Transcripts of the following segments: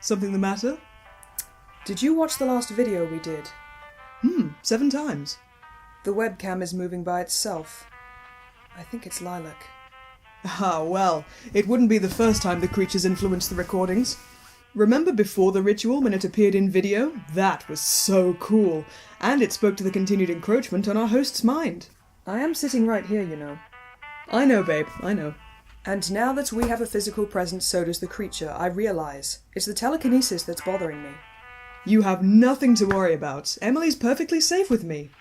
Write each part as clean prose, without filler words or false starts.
Something the matter? Did you watch the last video we did? 7 times. The webcam is moving by itself. I think it's Lilac. Ah, well, it wouldn't be the first time the creatures influenced the recordings. Remember before the ritual when it appeared in video? That was so cool, and it spoke to the continued encroachment on our host's mind. I am sitting right here, you know. I know, babe, I know. And now that we have a physical presence, so does the creature, I realise. It's the telekinesis that's bothering me. You have nothing to worry about. Emily's perfectly safe with me.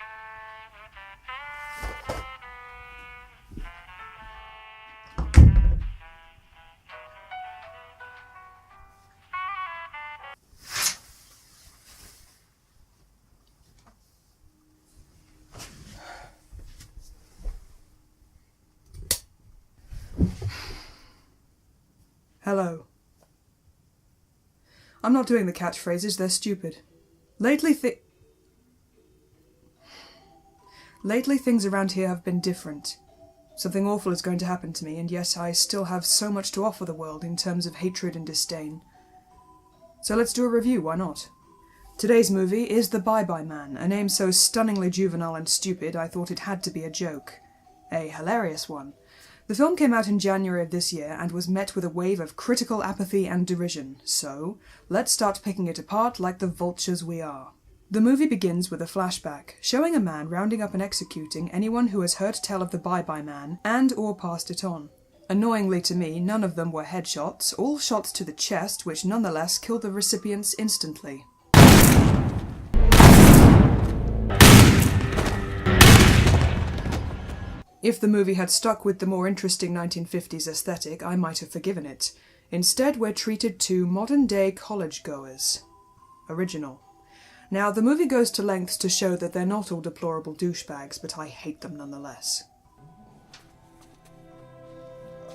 Hello. I'm not doing the catchphrases, they're stupid. Lately things around here have been different. Something awful is going to happen to me, and yet I still have so much to offer the world in terms of hatred and disdain. So let's do a review, why not? Today's movie is The Bye-Bye Man, a name so stunningly juvenile and stupid I thought it had to be a joke. A hilarious one. The film came out in January of this year and was met with a wave of critical apathy and derision, so let's start picking it apart like the vultures we are. The movie begins with a flashback, showing a man rounding up and executing anyone who has heard tell of the Bye-Bye Man and or passed it on. Annoyingly to me, none of them were headshots, all shots to the chest which nonetheless killed the recipients instantly. If the movie had stuck with the more interesting 1950s aesthetic, I might have forgiven it. Instead, we're treated to modern-day college-goers. Original. Now, the movie goes to lengths to show that they're not all deplorable douchebags, but I hate them nonetheless.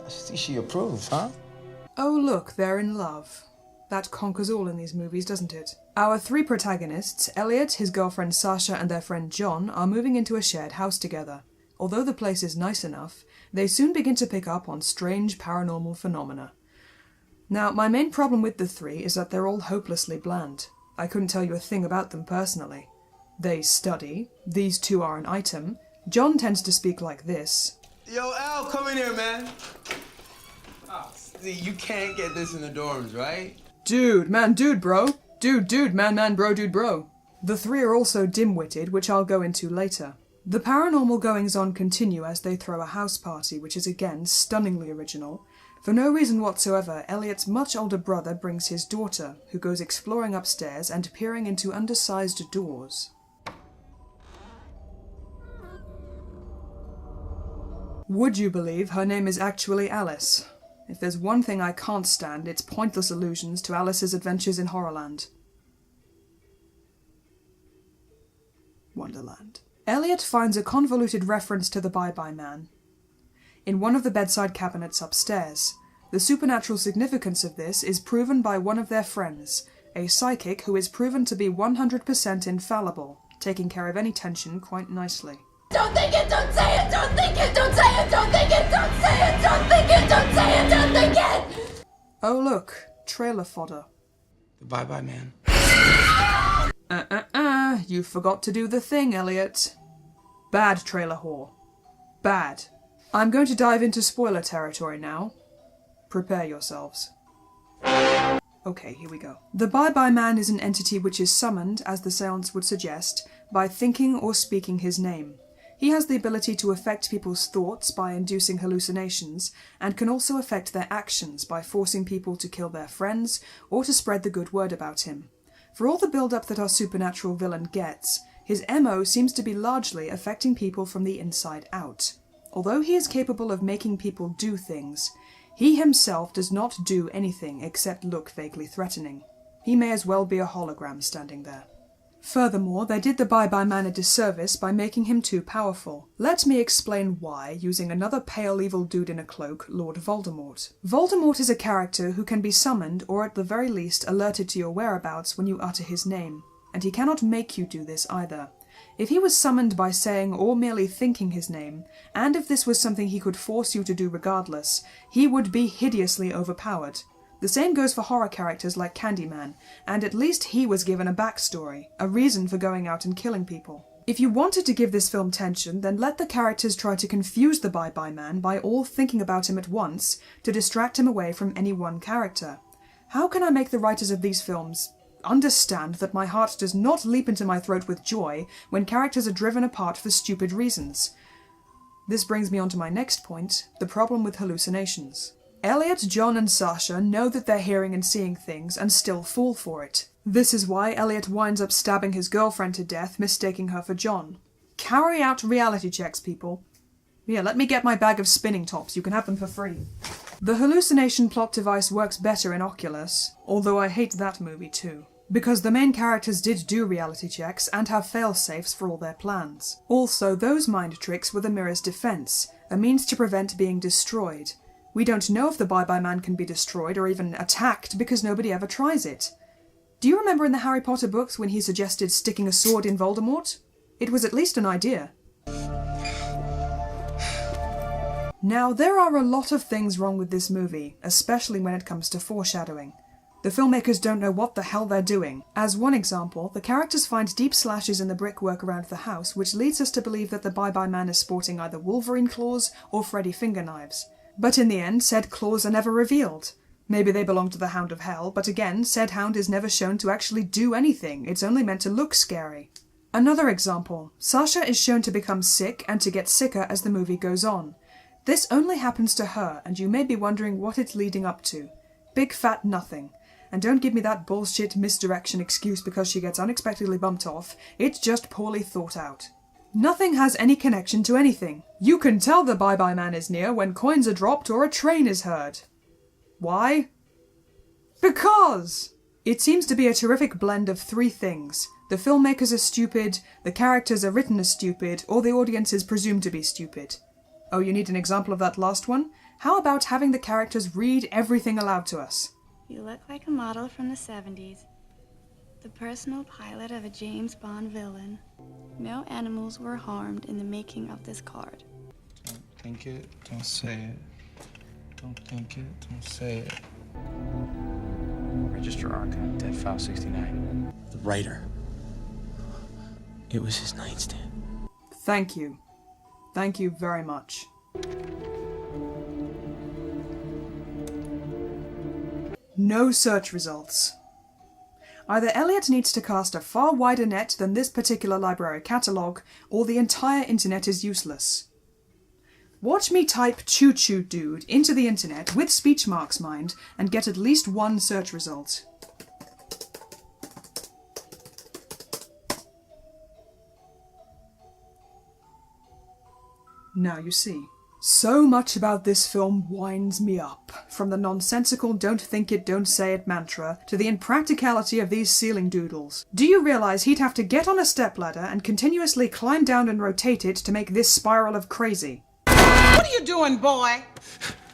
I see she approves, huh? Oh look, they're in love. That conquers all in these movies, doesn't it? Our 3 protagonists, Elliot, his girlfriend Sasha, and their friend John, are moving into a shared house together. Although the place is nice enough, they soon begin to pick up on strange paranormal phenomena. Now, my main problem with the 3 is that they're all hopelessly bland. I couldn't tell you a thing about them personally. They study, these 2 are an item, John tends to speak like this. Yo, Al, come in here, man. Oh, see, you can't get this in the dorms, right? Dude, man, dude, bro. Dude, man, bro, dude, bro. The 3 are also dim-witted, which I'll go into later. The paranormal goings-on continue as they throw a house party, which is again stunningly original. For no reason whatsoever, Elliot's much older brother brings his daughter, who goes exploring upstairs and peering into undersized doors. Would you believe her name is actually Alice? If there's one thing I can't stand, it's pointless allusions to Alice's adventures in Horrorland. Wonderland. Elliot finds a convoluted reference to the Bye-Bye Man in one of the bedside cabinets upstairs. The supernatural significance of this is proven by one of their friends, a psychic who is proven to be 100% infallible, taking care of any tension quite nicely. Don't think it, don't say it, don't think it, don't say it, don't think it, don't say it, don't think it, don't say it, don't think it! Oh look, trailer fodder. The Bye-Bye Man. You forgot to do the thing, Elliot. Bad trailer whore. Bad. I'm going to dive into spoiler territory now. Prepare yourselves. Okay, here we go. The Bye-Bye Man is an entity which is summoned, as the seance would suggest, by thinking or speaking his name. He has the ability to affect people's thoughts by inducing hallucinations, and can also affect their actions by forcing people to kill their friends or to spread the good word about him. For all the build-up that our supernatural villain gets, his MO seems to be largely affecting people from the inside out. Although he is capable of making people do things, he himself does not do anything except look vaguely threatening. He may as well be a hologram standing there. Furthermore, they did the Bye-Bye Man a disservice by making him too powerful. Let me explain why, using another pale evil dude in a cloak, Lord Voldemort. Voldemort is a character who can be summoned, or at the very least alerted to your whereabouts when you utter his name, and he cannot make you do this either. If he was summoned by saying or merely thinking his name, and if this was something he could force you to do regardless, he would be hideously overpowered. The same goes for horror characters like Candyman, and at least he was given a backstory, a reason for going out and killing people. If you wanted to give this film tension, then let the characters try to confuse the Bye-Bye Man by all thinking about him at once to distract him away from any one character. How can I make the writers of these films understand that my heart does not leap into my throat with joy when characters are driven apart for stupid reasons? This brings me on to my next point, the problem with hallucinations. Elliot, John and Sasha know that they're hearing and seeing things and still fall for it. This is why Elliot winds up stabbing his girlfriend to death, mistaking her for John. Carry out reality checks, people. Here, let me get my bag of spinning tops, you can have them for free. The hallucination plot device works better in Oculus, although I hate that movie too, because the main characters did do reality checks and have fail-safes for all their plans. Also, those mind tricks were the mirror's defense, a means to prevent being destroyed. We don't know if the Bye-Bye Man can be destroyed or even attacked because nobody ever tries it. Do you remember in the Harry Potter books when he suggested sticking a sword in Voldemort? It was at least an idea. Now, there are a lot of things wrong with this movie, especially when it comes to foreshadowing. The filmmakers don't know what the hell they're doing. As one example, the characters find deep slashes in the brickwork around the house, which leads us to believe that the Bye-Bye Man is sporting either Wolverine claws or Freddy fingerknives. But in the end, said claws are never revealed. Maybe they belong to the Hound of Hell, but again, said hound is never shown to actually do anything, it's only meant to look scary. Another example, Sasha is shown to become sick and to get sicker as the movie goes on. This only happens to her, and you may be wondering what it's leading up to. Big fat nothing. And don't give me that bullshit misdirection excuse because she gets unexpectedly bumped off, it's just poorly thought out. Nothing has any connection to anything. You can tell the Bye-Bye Man is near when coins are dropped or a train is heard. Why? Because! It seems to be a terrific blend of three things. The filmmakers are stupid, the characters are written as stupid, or the audience is presumed to be stupid. Oh, you need an example of that last one? How about having the characters read everything aloud to us? You look like a model from the 70s. The personal pilot of a James Bond villain. No animals were harmed in the making of this card. Don't think it, don't say it. Don't think it, don't say it. Register Archive, dead file 69. The writer. It was his nightstand. Thank you. Thank you very much. No search results. Either Elliot needs to cast a far wider net than this particular library catalogue, or the entire internet is useless. Watch me type "choo choo dude" into the internet with speech marks, mind, and get at least one search result. Now you see. So much about this film winds me up, from the nonsensical don't think it, don't say it mantra, to the impracticality of these ceiling doodles. Do you realise he'd have to get on a stepladder and continuously climb down and rotate it to make this spiral of crazy? What are you doing, boy?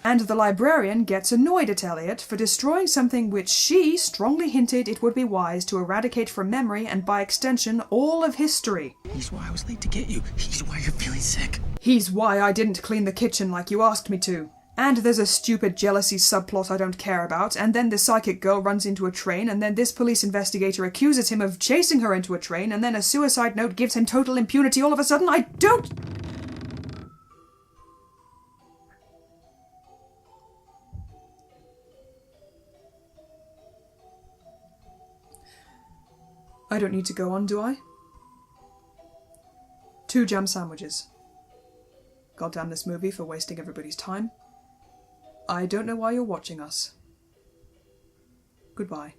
And the librarian gets annoyed at Elliot for destroying something which she strongly hinted it would be wise to eradicate from memory and by extension all of history. He's why I was late to get you. He's why you're feeling sick. He's why I didn't clean the kitchen like you asked me to. And there's a stupid jealousy subplot I don't care about, and then the psychic girl runs into a train, and then this police investigator accuses him of chasing her into a train, and then a suicide note gives him total impunity all of a sudden. I don't... I don't need to go on, do I? 2 jam sandwiches. Goddamn this movie for wasting everybody's time. I don't know why you're watching us. Goodbye.